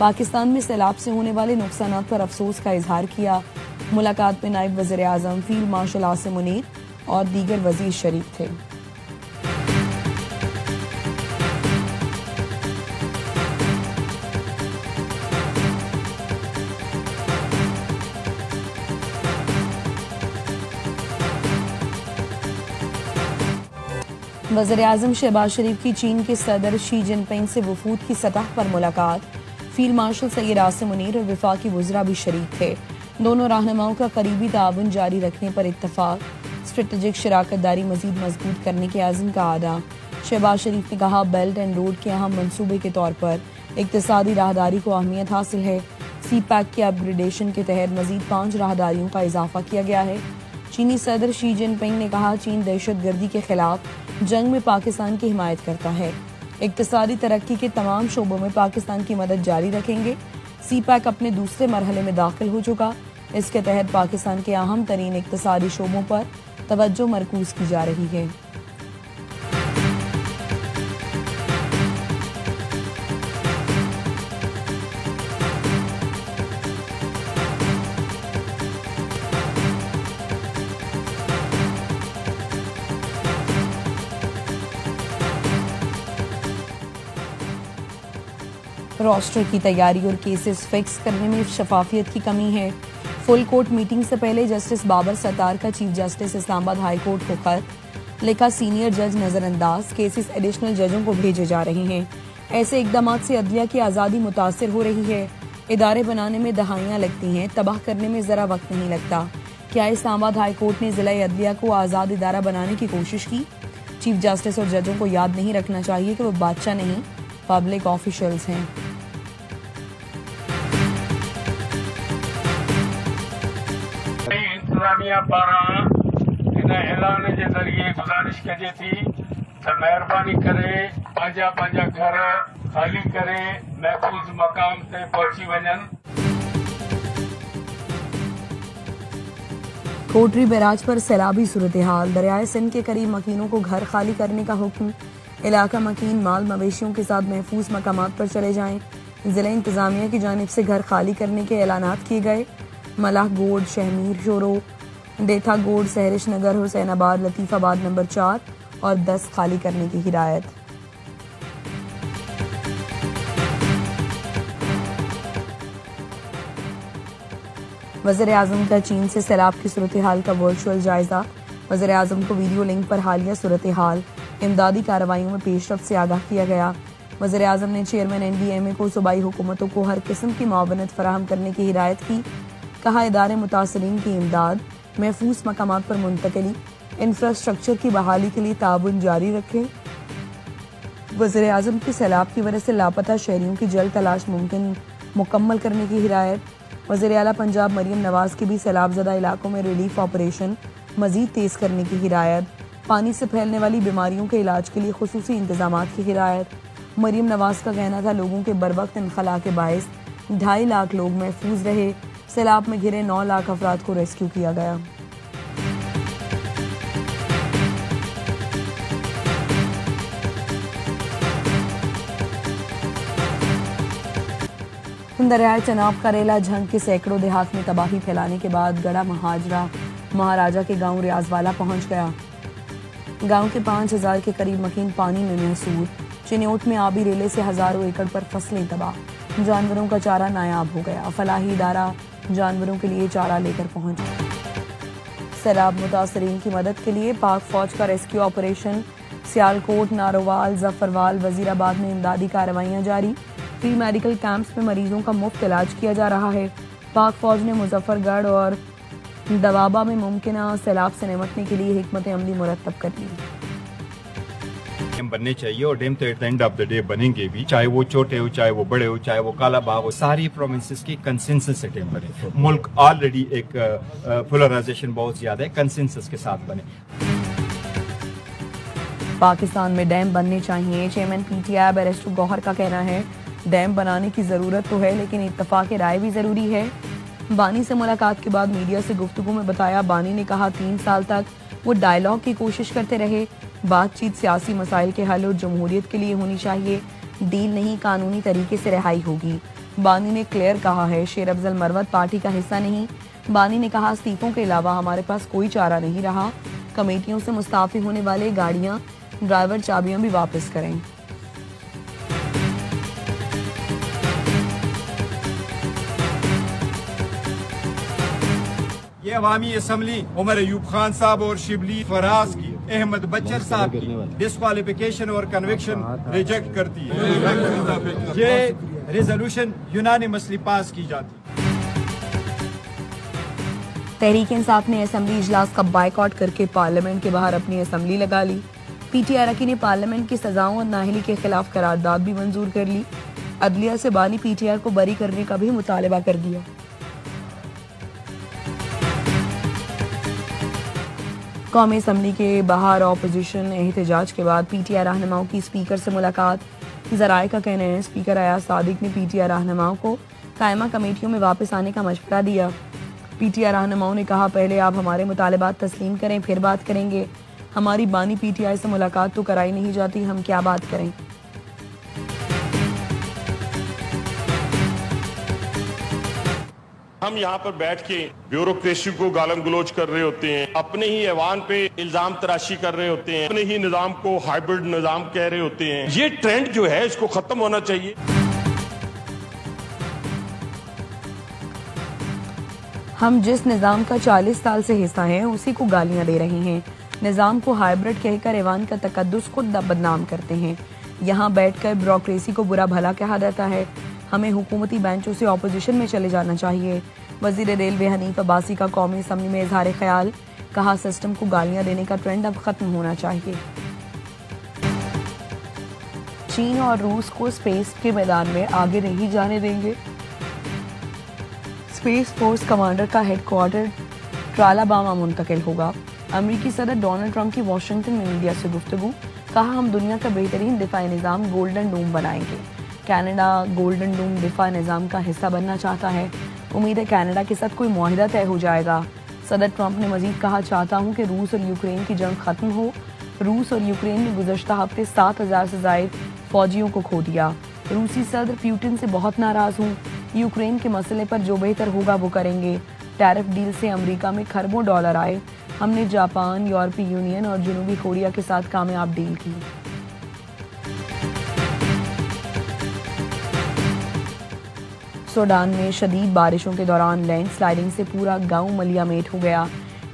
پاکستان میں سیلاب سے ہونے والے نقصانات پر افسوس کا اظہار کیا۔ ملاقات میں نائب وزیر اعظم فیلڈ مارشل عاصم منیر اور دیگر وزیر شریک تھے۔ وزیر اعظم شہباز شریف کی چین کے صدر شی جن پنگ سے وفود کی سطح پر ملاقات، فیلڈ مارشل سید عاصم منیر اور وفاقی وزراء بھی شریک تھے۔ دونوں رہنماؤں کا قریبی تعاون جاری رکھنے پر اتفاق، اسٹریٹجک شراکت داری مزید مضبوط کرنے کے عزم کا اعادہ۔ شہباز شریف نے کہا بیلٹ اینڈ روڈ کے اہم منصوبے کے طور پر اقتصادی راہداری کو اہمیت حاصل ہے۔ سی پیک کے اپ گریڈیشن کے تحت مزید 5 راہداریوں کا اضافہ کیا گیا ہے۔ چینی صدر شی جن پنگ نے کہا چین دہشت گردی کے خلاف جنگ میں پاکستان کی حمایت کرتا ہے، اقتصادی ترقی کے تمام شعبوں میں پاکستان کی مدد جاری رکھیں گے۔ سی پیک اپنے دوسرے مرحلے میں داخل ہو چکا، اس کے تحت پاکستان کے اہم ترین اقتصادی شعبوں پر توجہ مرکوز کی جا رہی ہے۔ روسٹر کی تیاری اور کیسز فکس کرنے میں شفافیت کی کمی ہے۔ فل کورٹ میٹنگ سے پہلے جسٹس بابر ستار کا چیف جسٹس اسلام آباد ہائی کورٹ کو خط لکھا، سینئر جج نظر انداز، کیسز ایڈیشنل ججوں کو بھیجے جا رہے ہیں۔ ایسے اقدامات سے عدلیہ کی آزادی متاثر ہو رہی ہے۔ ادارے بنانے میں دہائیاں لگتی ہیں، تباہ کرنے میں ذرا وقت نہیں لگتا۔ کیا اسلام آباد ہائی کورٹ نے ضلع عدلیہ کو آزاد ادارہ بنانے کی کوشش کی؟ چیف جسٹس اور ججوں کو یاد نہیں رکھنا چاہیے کہ وہ بادشاہ نہیں، پبلک آفیشلز ہیں۔ انتظامیہ پارا ان اعلان کے ذریعے گزارش کجے تھی تو مہربانی کرے پانجا گھر خالی کرے، محفوظ مقام سے پہنچی ونن۔ کوٹری بیراج پر سیلابی صورتحال، دریائے سندھ کے قریب مکینوں کو گھر خالی کرنے کا حکم، علاقہ مکین مال مویشیوں کے ساتھ محفوظ مقامات پر چلے جائیں۔ ضلع انتظامیہ کی جانب سے گھر خالی کرنے کے اعلانات کیے گئے۔ ملاح گوڑ، شہمیر، شورو، ڈیتھا گوڑ، سہرش نگر، حسین آباد، لطیف آباد نمبر 4 اور 10 خالی کرنے کی ہدایت۔ وزیر اعظم کا چین سے سیلاب کی صورتحال کا ورچوئل جائزہ، وزیر اعظم کو ویڈیو لنک پر حالیہ صورتحال، امدادی کارروائیوں میں پیش رفت سے آگاہ کیا گیا۔ وزیر اعظم نے چیئرمین NDMA کو صوبائی حکومتوں کو ہر قسم کی معاونت فراہم کرنے کی ہدایت کی۔ کہا ادارے متاثرین کی امداد، محفوظ مقامات پر منتقلی، انفراسٹرکچر کی بحالی کے لیے تعاون جاری رکھیں۔ وزیر اعظم کی سیلاب کی وجہ سے لاپتہ شہریوں کی جلد تلاش مکمل کرنے کی ہدایت۔ وزیر اعلیٰ پنجاب مریم نواز کی بھی سیلاب زدہ علاقوں میں ریلیف آپریشن مزید تیز کرنے کی ہدایت۔ پانی سے پھیلنے والی بیماریوں کے علاج کے لیے خصوصی انتظامات کی ہدایت۔ مریم نواز کا کہنا تھا لوگوں کے بروقت انخلاء کے باعث 2.5 لاکھ لوگ محفوظ رہے، سیلاب میں گھرے 9 لاکھ افراد کو ریسکیو کیا گیا۔ دریائے چناب کا ریلا جھنگ کے سینکڑوں دیہات میں تباہی پھیلانے کے بعد گڑھا مہاجرہ مہاراجہ کے گاؤں ریاض والا پہنچ گیا۔ گاؤں کے 5000 کے قریب مکین پانی میں محصور۔ چنیوٹ میں آبی ریلے سے ہزاروں ایکڑ پر فصلیں تباہ، جانوروں کا چارہ نایاب ہو گیا۔ فلاحی ادارہ جانوروں کے لیے چارہ لے کر پہنچا۔ سیلاب متاثرین کی مدد کے لیے پاک فوج کا ریسکیو آپریشن، سیالکوٹ، نارووال، ظفروال، وزیر آباد میں امدادی کارروائیاں جاری۔ فری میڈیکل کیمپس میں مریضوں کا مفت علاج کیا جا رہا ہے۔ پاک فوج نے مظفر گڑھ اور دوابہ میں ممکنہ سیلاب سے نمٹنے کے لیے حکمت عملی مرتب کر لی۔ ڈیم بننے چاہیے اور ڈیم تو at the end of the day بنیں گے بھی، چاہے وہ چھوٹے ہو، چاہے وہ بڑے ہو، چاہے وہ کالا باغ ہو، ساری پروونسز کی کنسنسس سے ڈیم بنے۔ ملک آلریڈی ایک پولرائزیشن بہت زیادہ ہے، کنسنسس کے ساتھ بنے۔ پاکستان میں ڈیم بننے چاہیے، چیئرمین PTI بیرسٹر گوہر کا کہنا ہے ڈیم بنانے کی ضرورت تو ہے لیکن اتفاق رائے بھی ضروری ہے۔ بانی سے ملاقات کے بعد میڈیا سے گفتگو میں بتایا، بانی نے کہا 3 سال تک وہ ڈائیلاگ کی کوشش کرتے رہے، بات چیت سیاسی مسائل کے حل اور جمہوریت کے لیے ہونی چاہیے، ڈیل نہیں قانونی طریقے سے رہائی ہوگی۔ بانی نے کلیئر کہا ہے شیر افضل مروت پارٹی کا حصہ نہیں. بانی نے کہا استعفوں کے علاوہ ہمارے پاس کوئی چارہ نہیں رہا. کمیٹیوں سے مستعفی ہونے والے گاڑیاں ڈرائیور چابیاں بھی واپس کریں. یہ عوامی اسمبلی عمر ایوب خان صاحب اور شبلی فراز کی احمد بچر صاحب کی ڈسکوالیفیکیشن اور کنوکشن ریجیکٹ کرتی ہے. یہ ریزولوشن یونانیمسلی پاس کی جاتی. تحریک انصاف نے اسمبلی اجلاس کا بائیکاٹ کر کے پارلیمنٹ کے باہر اپنی اسمبلی لگا لی. پی ٹی آئی اراکین نے پارلیمنٹ کی سزاؤں اور نااہلی کے خلاف قرارداد بھی منظور کر لی. عدلیہ سے بانی پی ٹی آئی کو بری کرنے کا بھی مطالبہ کر دیا. قومی اسمبلی کے باہر اپوزیشن احتجاج کے بعد پی ٹی آئی رہنماؤں کی اسپیکر سے ملاقات. ذرائع کا کہنا ہے اسپیکر ایاز صادق نے پی ٹی آئی رہنماؤں کو قائمہ کمیٹیوں میں واپس آنے کا مشورہ دیا. پی ٹی آئی رہنماؤں نے کہا پہلے آپ ہمارے مطالبات تسلیم کریں پھر بات کریں گے. ہماری بانی پی ٹی آئی سے ملاقات تو کرائی نہیں جاتی, ہم کیا بات کریں. ہم یہاں پر بیٹھ کے بیوروکریسی کو گالم گلوچ کر رہے ہوتے ہیں, اپنے ہی ایوان پہ الزام تراشی کر رہے ہوتے ہیں, اپنے ہی نظام کو ہائیبرڈ نظام کہہ رہے ہوتے ہیں. یہ ٹرینڈ جو ہے اس کو ختم ہونا چاہیے. ہم جس نظام کا 40 سال سے حصہ ہیں اسی کو گالیاں دے رہے ہیں. نظام کو ہائیبرڈ کہہ کر ایوان کا تقدس خود بدنام کرتے ہیں. یہاں بیٹھ کر بیوروکریسی کو برا بھلا کہا جاتا ہے. ہمیں حکومتی بینچوں سے اپوزیشن میں چلے جانا چاہیے. وزیر ریلوے حنیف عباسی کا قومی اسمبلی میں اظہار خیال. کہا سسٹم کو گالیاں دینے کا ٹرینڈ اب ختم ہونا چاہیے. چین اور روس کو اسپیس کے میدان میں آگے نہیں جانے دیں گے. اسپیس فورس کمانڈر کا ہیڈ کوارٹر ٹرالاباما منتقل ہوگا. امریکی صدر ڈونلڈ ٹرمپ کی واشنگٹن میں میڈیا سے گفتگو. کہا ہم دنیا کا بہترین دفاعی نظام گولڈن ڈوم بنائیں گے. کینیڈا گولڈن ڈوم دفاع نظام کا حصہ بننا چاہتا ہے. امید ہے کینیڈا کے ساتھ کوئی معاہدہ طے ہو جائے گا. صدر ٹرمپ نے مزید کہا چاہتا ہوں کہ روس اور یوکرین کی جنگ ختم ہو. روس اور یوکرین نے گزشتہ ہفتے 7,000 سے زائد فوجیوں کو کھو دیا. روسی صدر پیوٹن سے بہت ناراض ہوں. یوکرین کے مسئلے پر جو بہتر ہوگا وہ کریں گے. ٹیرف ڈیل سے امریکہ میں کھربوں ڈالر آئے. ہم نے جاپان, یورپی یونین اور جنوبی کوریا کے ساتھ کامیاب ڈیل کی. سوڈان میں شدید بارشوں کے دوران لینڈ سلائیڈنگ سے پورا گاؤں ملیا میٹ ہو گیا.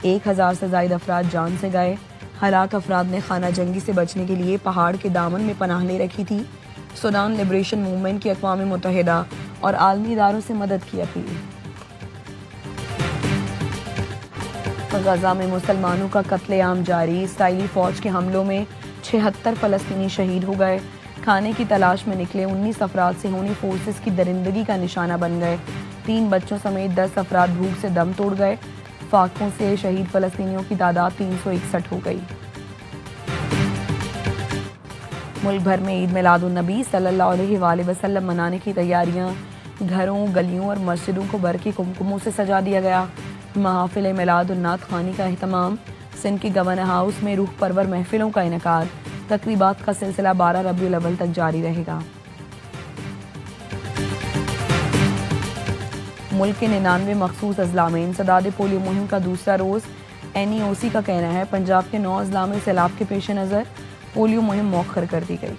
1,000 سے زائد افراد جان سے گئے. ہلاک افراد نے خانہ جنگی سے بچنے کے لیے پہاڑ کے دامن میں پناہ لے رکھی تھی. سوڈان لبریشن موومنٹ کی اقوام متحدہ اور عالمی اداروں سے مدد کی اپیل. غزہ میں مسلمانوں کا قتل عام جاری. اسرائیلی فوج کے حملوں میں 76 فلسطینی شہید ہو گئے. کھانے کی تلاش میں نکلے 19 افراد صہیونی فورسز کی درندگی کا نشانہ بن گئے. 3 بچوں سمیت 10 افراد بھوک سے دم توڑ گئے. فاقوں سے شہید فلسطینیوں کی تعداد 361 ہو گئی. ملک بھر میں عید میلاد النبی صلی اللہ علیہ وآلہ وسلم منانے کی تیاریاں. گھروں, گلیوں اور مسجدوں کو برقی کمکموں سے سجا دیا گیا. محافل میلاد النات خوانی کا اہتمام. سندھ کی گورنر ہاؤس میں روح پرور محفلوں کا انعقاد. تقریبات کا سلسلہ 12 ربیع الاول تک جاری رہے گا. ملک کے 99 مخصوص اضلاع میں انسداد پولیو مہم کا دوسرا روز. NEOC کا کہنا ہے پنجاب کے 9 اضلاع میں سیلاب کے پیش نظر پولیو مہم مؤخر کر دی گئی.